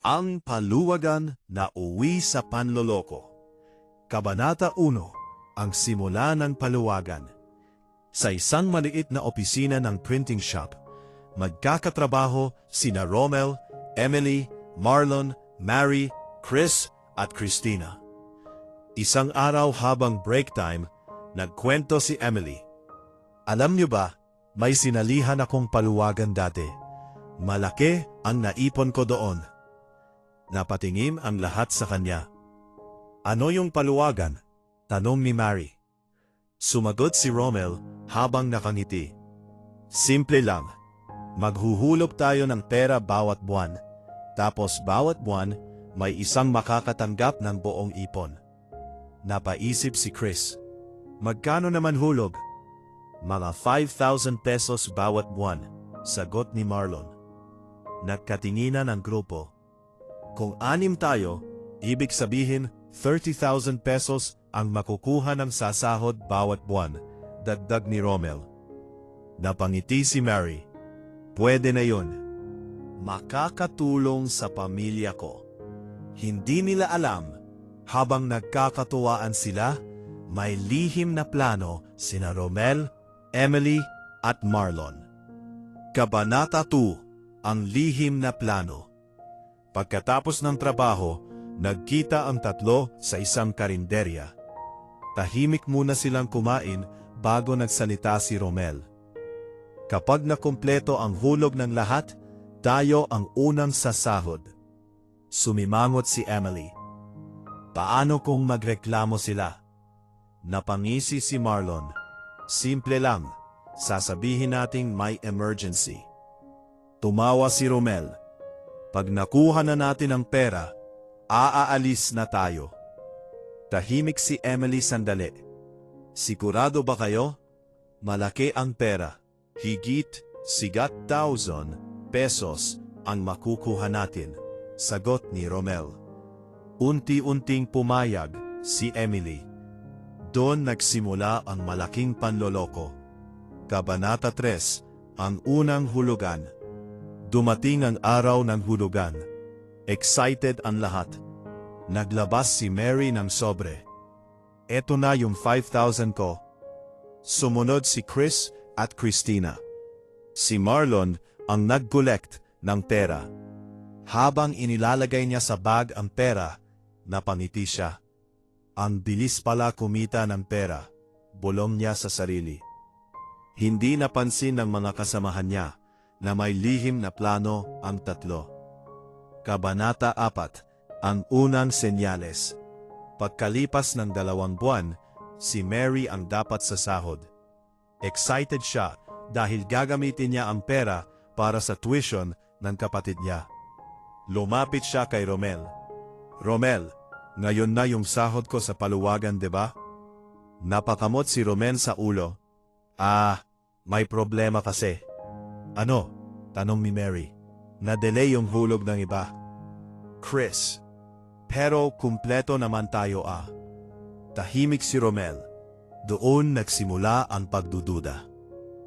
Ang paluwagan na uwi sa panloloko. Kabanata 1. Ang simula ng paluwagan. Sa isang maliit na opisina ng printing shop, magkakatrabaho sina Romel, Emily, Marlon, Mary, Chris at Christina. Isang araw habang break time, nagkwento si Emily. Alam niyo ba, may sinalihan akong paluwagan dati. Malaki ang naipon ko doon. Napatingin ang lahat sa kanya. Ano yung paluwagan? Tanong ni Mary. Sumagot si Romel habang nakangiti. Simple lang. Maghuhulog tayo ng pera bawat buwan. Tapos bawat buwan, may isang makakatanggap ng buong ipon. Napaisip si Chris. Magkano naman hulog? Mga 5,000 pesos bawat buwan, sagot ni Marlon. Nagkatinginan ang grupo. Kung 6 tayo, ibig sabihin 30,000 pesos ang makukuha ng sasahod bawat buwan, dagdag ni Romel. Napangiti si Mary. Pwede na yun. Makakatulong sa pamilya ko. Hindi nila alam, habang nagkakatuwaan sila, may lihim na plano sina Romel, Emily at Marlon. Kabanata 2. Ang lihim na plano. Pagkatapos ng trabaho, nagkita ang tatlo sa isang karinderya. Tahimik muna silang kumain bago nagsalita si Romel. Kapag nakumpleto ang hulog ng lahat, tayo ang unang sasahod. Sumimangot si Emily. Paano kung magreklamo sila? Napangisi si Marlon. Simple lang, sasabihin nating may emergency. Tumawa si Romel. Pag nakuha na natin ang pera, aalis na tayo. Tahimik si Emily sandali. Sigurado ba kayo? Malaki ang pera. Higit 1,000 pesos ang makukuha natin, sagot ni Romel. Unti-unting pumayag si Emily. Doon nagsimula ang malaking panloloko. Kabanata 3. Ang unang hulugan. Dumating ang araw ng hulugan. Excited ang lahat. Naglabas si Mary ng sobre. Eto na yung 5,000 ko. Sumunod si Chris at Christina. Si Marlon ang nag-collect ng pera. Habang inilalagay niya sa bag ang pera, napangiti siya. Ang bilis pala kumita ng pera, bulong niya sa sarili. Hindi napansin ng mga kasamahan niya na may lihim na plano ang tatlo. Kabanata 4. Ang unang senyales. Pagkalipas ng 2 buwan, si Mary ang dapat sasahod. Excited siya dahil gagamitin niya ang pera para sa tuition ng kapatid niya. Lumapit siya kay Romel. Romel, ngayon na yung sahod ko sa paluwagan, diba? Napakamot si Romel sa ulo. May problema kasi. Ano? Tanong ni Mary. Na-delay yung hulog ng iba. Chris, pero kumpleto naman tayo. Tahimik si Romel. Doon nagsimula ang pagdududa.